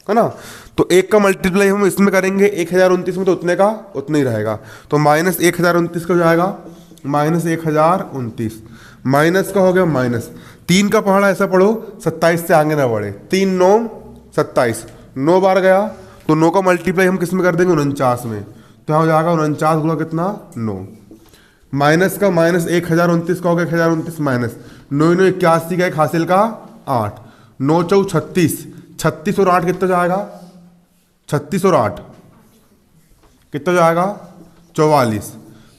है ना। तो एक का मल्टीप्लाई हम इसमें करेंगे 1029 में, तो उतने का उतना ही रहेगा, तो -1029 का हो जाएगा -1029, माइनस का हो गया माइनस 3 का पढ़ा ऐसा पढ़ो 27 से आगे ना बढ़े, 3 9 27, 9 बार गया तो 9 का मल्टीप्लाई हम किस में कर देंगे 49 में, तो यहाँ हो जाएगा 49 गुणा कितना 9, माइनस का माइनस 1029 का हो गया 1029 माइनस 9 9 81 का 1 हासिल का 8, 9 चौ 36, 36 और 8 कितना जाएगा 36 और 8 कितना जाएगा 44,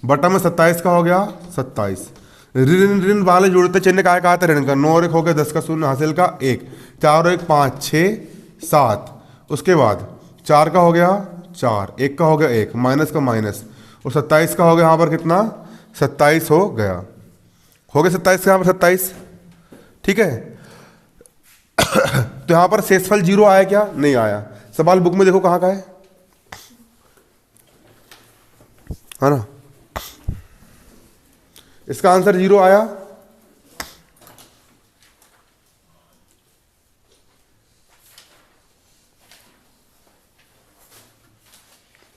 बटा में 27 का हो गया 27, ऋण ऋण वाले जोड़ते चिन्ह का कहा था ऋण का, 9 और 1 हो गया 10 का 0 हासिल का 1, 4 और 1 5 6 7, उसके बाद 4 का हो गया 4, 1 का हो गया 1, माइनस का माइनस और 27 का हो गया यहाँ पर कितना 27 हो गया 27 का यहाँ पर 27, ठीक है। तो यहाँ पर शेषफल 0 आया क्या, नहीं आया। सवाल बुक में देखो कहाँ का है ना, इसका आंसर 0 आया।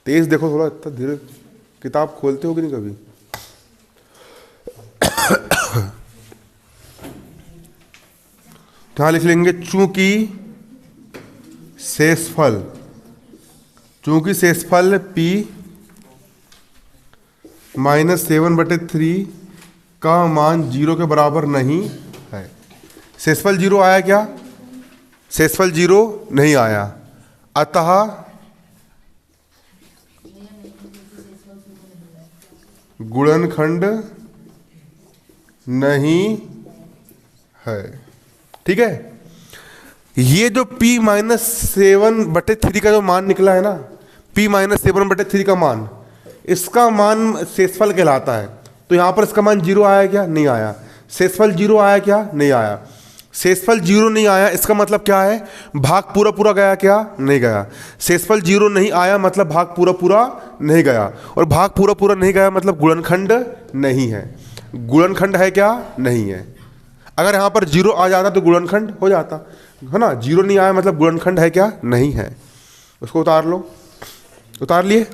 तेज देखो थोड़ा, इतना धीरे किताब खोलते हो कि नहीं कभी। यहाँ लिख लेंगे चूंकि शेषफल P -7/3 का मान 0 के बराबर नहीं है। शेषफल 0 आया क्या, शेषफल 0 नहीं आया, अतः गुणनखंड नहीं है, ठीक है। ये जो P -7/3 का जो मान निकला है ना, P -7/3 का मान, इसका मान शेषफल कहलाता है। तो यहाँ पर इसका मान 0 आया क्या, नहीं आया। शेषफल 0 आया क्या, नहीं आया। शेषफल 0 नहीं आया इसका मतलब क्या है, भाग पूरा पूरा गया क्या, नहीं गया। शेषफल 0 नहीं आया मतलब भाग पूरा पूरा नहीं गया, और भाग पूरा पूरा नहीं गया मतलब गुणनखंड नहीं है। गुणनखंड है क्या, नहीं है। अगर यहाँ पर 0 आ जाता तो गुणनखंड हो जाता, है ना। 0 नहीं आया मतलब गुणनखंड है क्या, नहीं है। उसको उतार लो, उतार लिए?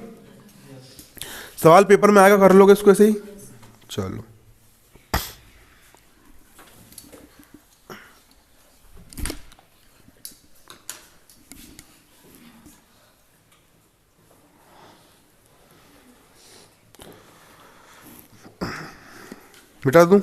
सवाल पेपर में आएगा, कर लोगे इसको ऐसे ही? चलो, मिटा दूं?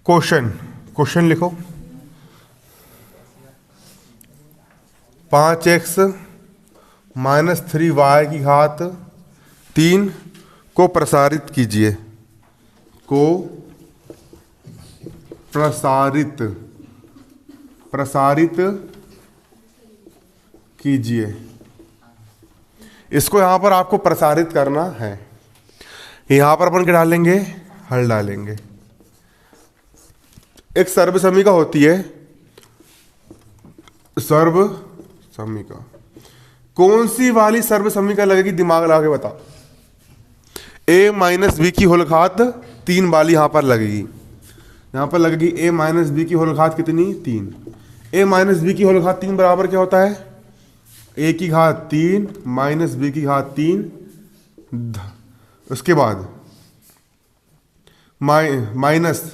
क्वेश्चन लिखो। 5x माइनस 3y की घात 3 को प्रसारित कीजिए। को प्रसारित कीजिए। इसको यहां पर आपको प्रसारित करना है। यहां पर अपन क्या डालेंगे? हल डालेंगे। एक सर्वसमीका होती है, सर्वसमीका। कौन सी वाली सर्वसमीका लगेगी? दिमाग लगा के बताओ। a माइनस बी की होल घात 3 वाली यहां पर लगेगी। यहां पर लगेगी a माइनस बी की होल घात कितनी? 3। a माइनस बी की होल घात 3 बराबर क्या होता है? a की घात 3 माइनस बी की घात 3, उसके बाद माइनस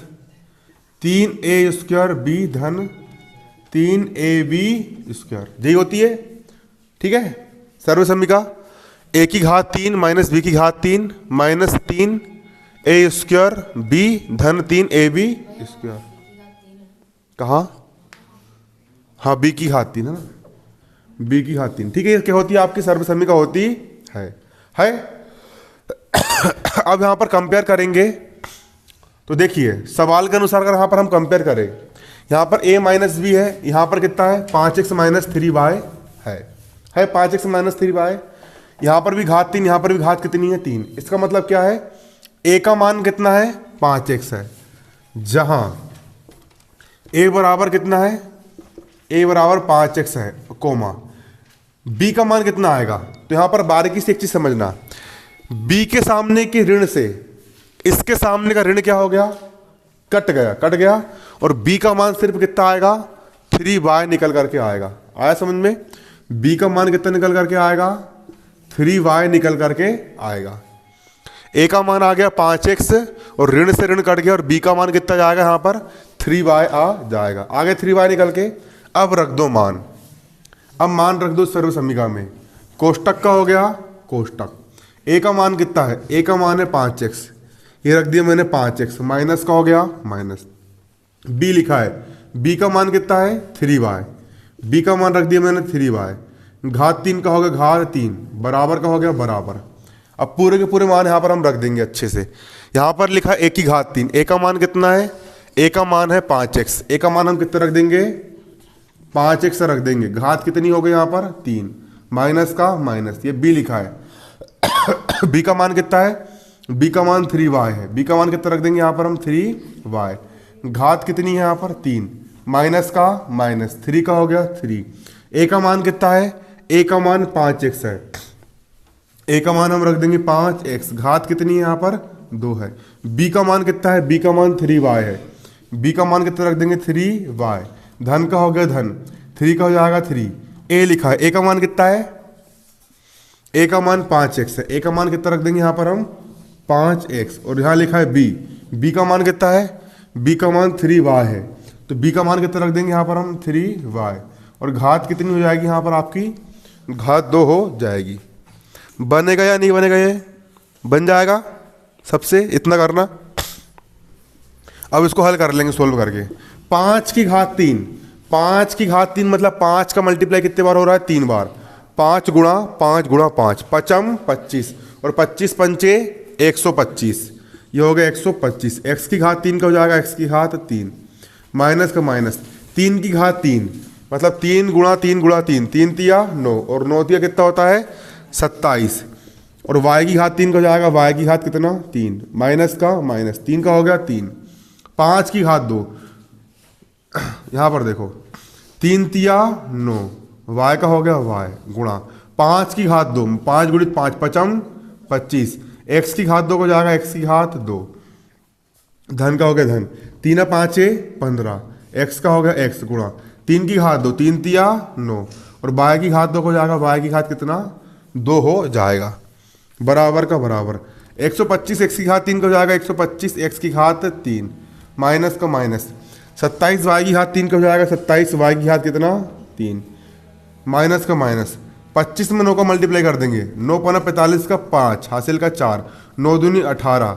3a² b धन 3ab², यही होती है। ठीक है, सर्वसमीका। a की घात 3 माइनस b की घात 3 माइनस 3a² b धन 3ab²। कहाँ? हाँ, b की घात 3 है ना, b की घात 3। ठीक है, क्या होती है? आपकी सर्वसमीका होती है। अब यहां पर कंपेयर करेंगे तो देखिए, सवाल के अनुसार अगर यहाँ पर हम कंपेयर करें, यहाँ पर a माइनस बी है, यहाँ पर कितना है? 5x माइनस 3y है 5x माइनस 3y। यहाँ पर भी घात 3, यहाँ पर भी घात कितनी है? 3। इसका मतलब क्या है? a का मान कितना है? 5x है। जहाँ a बराबर कितना है? a बराबर 5x है, कोमा b का मान कितना आएगा? तो यहाँ पर बारीकी से एक चीज समझना, b के सामने के ऋण से इसके सामने का ऋण क्या हो गया? कट गया। और b का मान सिर्फ कितना आएगा? 3y निकल करके आएगा। आया समझ में? b का मान कितना निकल करके आएगा? 3y निकल करके आएगा। a का मान आ गया 5x और ऋण से ऋण कट गया, और b का मान कितना जाएगा? यहाँ पर 3y आ जाएगा। आगे 3y निकल के अब रख दो मान। अब मान रख दो सर्वसमीका में। कोष्टक का हो गया कोष्टक। a का मान कितना है? a का मान है 5x, ये रख दिया मैंने 5x, माइनस का हो गया माइनस। b लिखा है, b का मान कितना है? 3y, b का मान रख दिया मैंने 3y। घात 3 का हो गया घात 3, बराबर का हो गया बराबर। अब पूरे के पूरे मान यहाँ पर हम रख देंगे अच्छे से। यहाँ पर लिखा है a की घात 3, a का मान कितना है? a का मान है 5x, a का मान हम कितना रख देंगे? 5x रख देंगे। घात कितनी हो गई यहाँ पर? 3, माइनस का माइनस। ये b लिखा है। b का मान कितना है? b का मान 3y है, b का मान कितना रख देंगे यहाँ पर हम? 3y। घात कितनी है यहाँ पर? 3, माइनस का माइनस, 3 का हो गया 3। a का मान कितना है? a का मान 5x है, a का मान हम रख देंगे 5x। घात कितनी है यहाँ पर? 2 है। b का मान कितना है? b का मान 3y है, b का मान कितना रख देंगे? 3y। धन का हो गया धन, 3 का हो जाएगा 3। a लिखा है, a का मान कितना है? a का मान 5x है, a का मान कितना रख देंगे यहाँ पर हम? 5x। और यहाँ लिखा है b, b का मान कितना है? b का मान 3y है, तो b का मान कितना रख देंगे यहाँ पर हम 3y, और घात कितनी हो जाएगी यहाँ पर आपकी, घात 2 हो जाएगी। बनेगा या नहीं बनेगा, ये बन जाएगा सबसे, इतना करना। अब इसको हल कर लेंगे सोल्व करके। 5 की घात 3, 5 की घात 3 मतलब 5 का मल्टीप्लाई कितने बार हो रहा है, 3 बार। 5 गुणा 5 गुणा 5, पचम 25, और 25 पंचे 125, ये हो गया 125। x की घात 3 का हो जाएगा x की घात 3, माइनस का माइनस, 3 की घात 3 मतलब 3 गुणा 3 गुणा 3, 3 तिया 9, और 9 तिया कितना होता है 27, और y की घात 3 का हो जाएगा y की घात कितना 3, माइनस का माइनस, 3 का हो गया 3, 5 की घात 2, यहाँ पर देखो 3 तिया 9, y का हो गया y गुणा 5 की घात 2, 5 गुणित 5 पचम 25, x की घात 2 को जाएगा x की घात 2, धन का हो गया धन, 3 5 15, x का हो गया x गुणा 3 की घात 2, 3 तिया 9, और y की घात 2 को जाएगा y की घात कितना 2 हो जाएगा, बराबर का बराबर। 125 x की घात 3 को जाएगा 125 x की घात 3, माइनस का माइनस, 27 y की घात 3 का हो जाएगा 27 y की घात कितना 3, माइनस का माइनस, 25 में 9 का मल्टीप्लाई कर देंगे, 9 पना 45 का 5, हासिल का 4, 9 दूनी 18,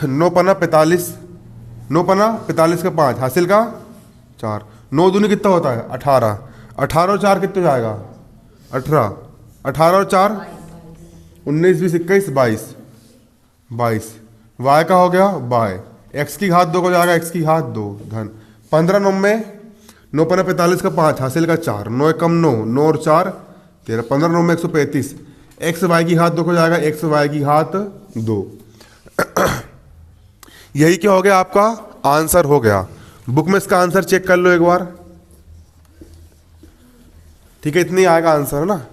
9 पना 45, 9 पना 45 का 5, हासिल का 4, 9 दूनी कितना होता है 18, 18 और 4 कितना जाएगा 18, 18 और 4 19 20 21 22, 22, y का हो गया y, x की घात 2 को जाएगा x की घात 2, धन 15 9 में 9 पना 45 का 5, हासिल का 4, 9 कम 9, 9 और 4 13, 15 9 में 135, x y की घात 2 को जाएगा x y की घात 2। यही क्या हो गया आपका आंसर हो गया। बुक में इसका आंसर चेक कर लो एक बार, ठीक है, इतनी आएगा आंसर है ना,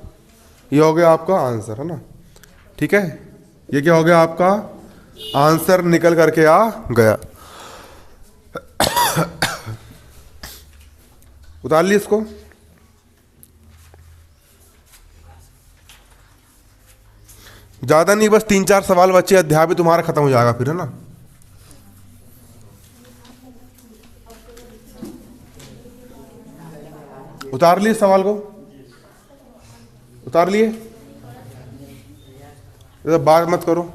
ये हो गया आपका आंसर है ना, ठीक है, ये क्या हो गया आपका आंसर निकल करके आ गया। उतार ली इसको, ज्यादा नहीं, बस 3 4 सवाल बच्चे, अध्याय भी तुम्हारा खत्म हो जाएगा फिर है ना। उतार लिए सवाल को, उतार लिए, बात मत करो।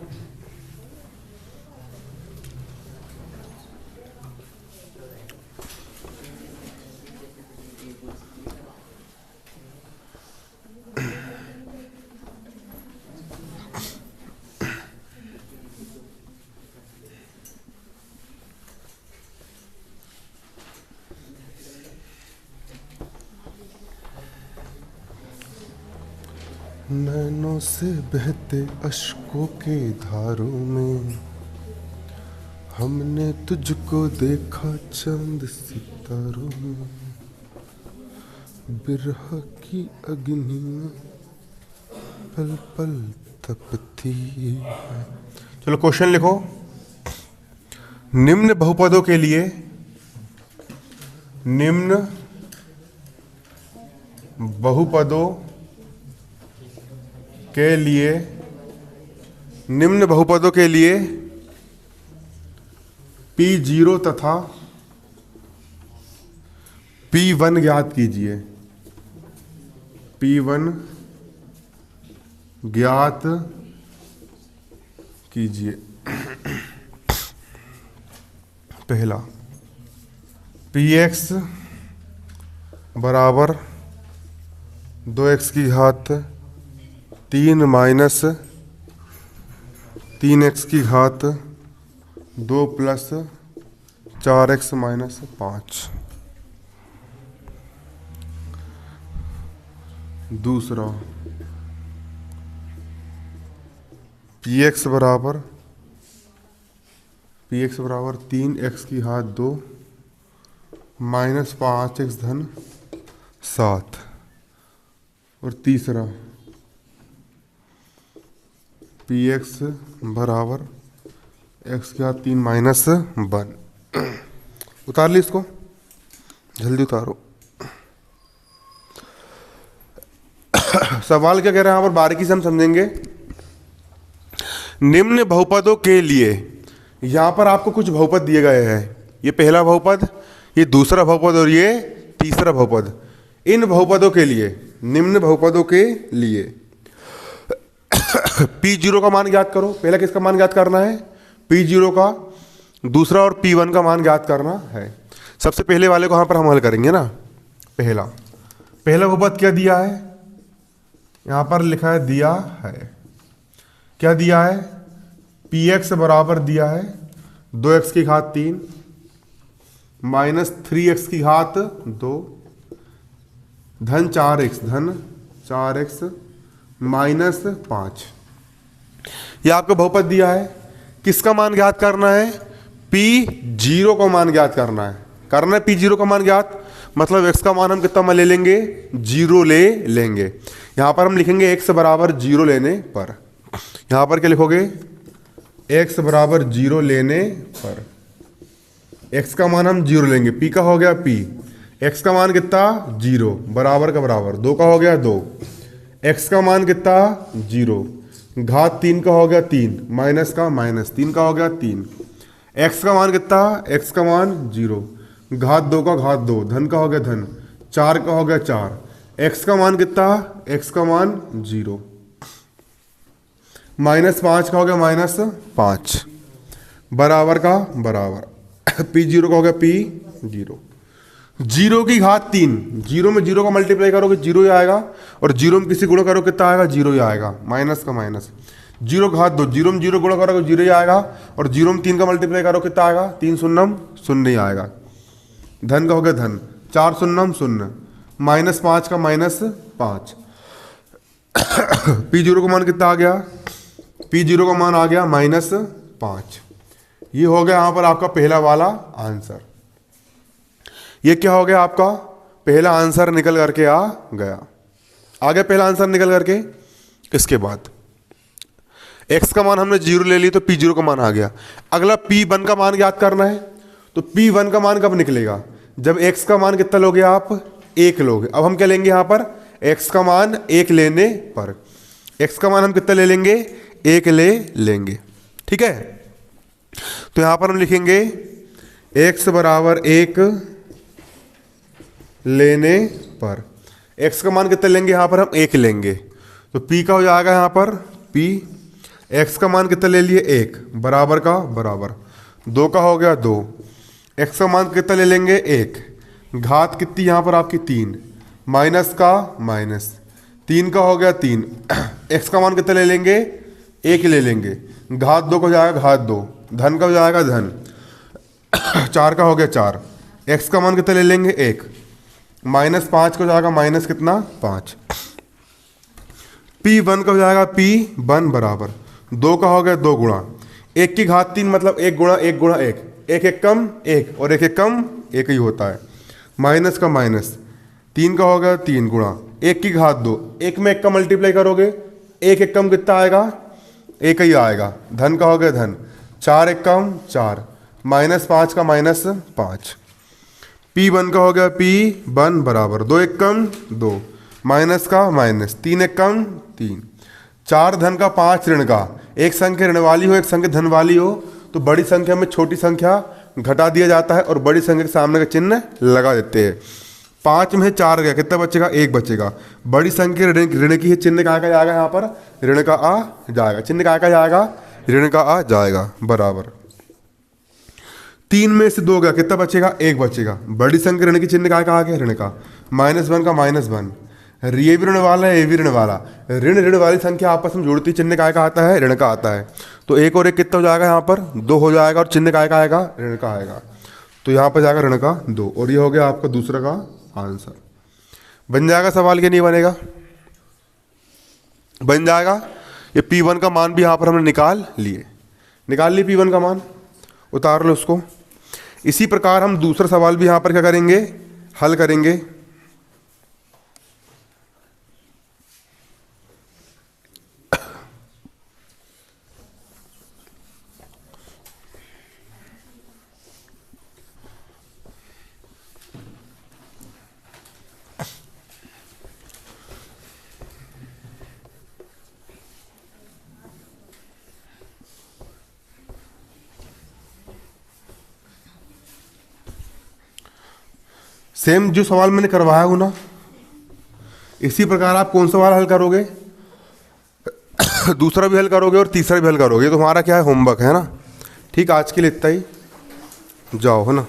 नैनों से बहते अश्कों के धारों में हमने तुझको देखा चांद सितारों में, बिरह की अग्नि में पल पल तपती है। चलो क्वेश्चन लिखो। निम्न बहुपदों के लिए, निम्न बहुपदों के लिए, निम्न बहुपदों के लिए P0 तथा P1 ज्ञात कीजिए। P1 ज्ञात कीजिए। पहला Px बराबर 2x की घात 3 माइनस 3x की घात 2 प्लस 4x माइनस 5। दूसरा Px बराबर 3x की घात 2 माइनस 5x धन 7। और तीसरा Px बराबर x की घात 3 माइनस 1। उतार ली इसको, जल्दी उतारो। सवाल क्या कह रहे हैं यहाँ पर बारीकी से हम समझेंगे। निम्न बहुपदों के लिए यहाँ पर आपको कुछ बहुपद दिए गए हैं, ये पहला बहुपद, ये दूसरा बहुपद और ये तीसरा बहुपद। इन बहुपदों के लिए, निम्न बहुपदों के लिए P0 का मान ज्ञात करो। पहला किसका मान ज्ञात करना है? P0 का। दूसरा और P1 का मान ज्ञात करना है। सबसे पहले वाले को यहाँ पर हम हल करेंगे ना। पहला बहुपद क्या दिया है? यहाँ पर लिखा है दिया है, क्या दिया है? Px बराबर दिया है 2x की घात 3 माइनस 3x की घात 2 धन 4x माइनस 5। यह आपको बहुपद दिया है। किसका मान ज्ञात करना है? P0 का मान ज्ञात करना है। P0 का मान ज्ञात, मतलब x का मान हम कितना मान ले लेंगे? 0 ले लेंगे। यहां पर हम लिखेंगे x बराबर 0 लेने पर। यहां पर क्या लिखोगे? x बराबर 0 लेने पर x का मान हम 0 लेंगे। p का हो गया p, x का मान कितना? 0, बराबर का बराबर, 2 का हो गया 2, x का मान कितना? 0, घात 3 का हो गया 3, माइनस का माइनस, 3 का हो गया 3, x का मान कितना? x का मान 0, घात 2 का घात 2, धन का हो गया धन, 4 का हो गया 4, x का मान कितना? x का मान 0, माइनस 5 का हो गया माइनस 5, बराबर का बराबर, P0 का हो गया P0, 0 की घात 3, 0 में 0 का मल्टीप्लाई करोगे 0 ही आएगा, और 0 में किसी गुणा करो कितना आएगा? 0 ही आएगा, माइनस का माइनस, 0 घात 2, 0 में 0 गुणा करोगे 0 ही आएगा, और 0 में 3 का मल्टीप्लाई करो कितना आएगा? 3 शून्यम 0 ही आएगा, धन का हो गया धन, 4 शून्यम 0, माइनस 5 का माइनस 5। P0 का मान कितना आ गया? P0 का मान आ गया माइनस 5। ये हो गया यहाँ पर आपका पहला वाला आंसर। ये क्या हो गया? आपका पहला आंसर निकल करके आ गया। पहला आंसर निकल करके। इसके बाद x का मान हमने 0 ले ली तो P0 का मान आ गया। अगला P1 का मान ज्ञात करना है। तो P1 का मान कब निकलेगा? जब x का मान कितना लोगे आप? 1 लोगे। अब हम क्या लेंगे यहाँ पर? x का मान 1 लेने पर x का मान हम कितना ले लेंगे? 1 ले लेंगे। ठीक है, तो यहां पर हम लिखेंगे x बराबर 1 लेने पर x का मान कितना लेंगे? यहां पर हम 1 लेंगे, तो p का हो जाएगा यहां पर p, x का मान कितना ले लिए? 1, बराबर का बराबर, 2 का हो गया 2, x का मान कितना ले लेंगे? 1, घात कितनी यहां पर आपकी? 3, माइनस का माइनस, 3 का हो गया 3, x का मान कितना ले लेंगे? 1 ले लेंगे, घात 2 का हो जाएगा घात 2, धन का हो जाएगा धन, 4 का हो गया 4, x का मान कितना ले लेंगे? 1, माइनस 5 का हो जाएगा माइनस कितना? 5, P1 का हो जाएगा P1 बराबर 2 का हो गया 2 गुणा 1 की घात 3, मतलब 1 गुणा 1 गुणा 1, 1 1 कम 1, और 1 1 कम 1 ही होता है, माइनस का माइनस, 3 का हो गया 3 गुणा 1 की घात 2, 1 में 1 का मल्टीप्लाई करोगे 1 1 कम कितना आएगा? 1 ही आएगा, धन का हो गया धन, 4 1 कम 4, माइनस 5 का माइनस 5, P1 का हो गया P1 बराबर 2 1 कम 2, माइनस का माइनस, 3 1 कम 3, 4 धन का 5 ऋण का। एक संख्या ऋण वाली हो एक संख्या धन वाली हो तो बड़ी संख्या में छोटी संख्या घटा दिया जाता है और बड़ी संख्या के सामने का चिन्ह लगा देते हैं। 5 में 4 गया, कितना बचेगा? 1 बचेगा। बड़ी संख्या ऋण की है, चिन्ह कहाँ का जाएगा? यहाँ पर ऋण का आ जाएगा, चिन्ह कहाँ का जाएगा? ऋण का आ जाएगा, बराबर। 3 में से 2 गया, कितना बचेगा? 1 बचेगा। बड़ी संख्या ऋण की चिन्ह कहाँ का आ गया? ऋण का, -1 का -1, ये भी ऋण वाला है, ये भी ऋण वाला, ऋण वाली संख्या आपस में जुड़ती, चिन्ह काय का आता है? ऋण का आता है। तो 1 और 1 कितना हो जाएगा? यहाँ पर 2 हो जाएगा, और चिन्ह काय का आएगा? ऋण का आएगा। तो यहाँ पर जाएगा ऋण का 2, और ये हो गया आपका दूसरा का आंसर। बन जाएगा सवाल के नहीं बनेगा? बन जाएगा। ये P1 का मान भी यहाँ पर हमने निकाल ली P1 का मान, उतार लो उसको। इसी प्रकार हम दूसरा सवाल भी यहाँ पर क्या करेंगे? हल करेंगे। सेम जो सवाल मैंने करवाया हूँ ना, इसी प्रकार आप कौन सा सवाल हल करोगे, दूसरा भी हल करोगे और तीसरा भी हल करोगे। तो हमारा क्या है, होमवर्क है ना। ठीक, आज के लिए इतना ही, जाओ है ना।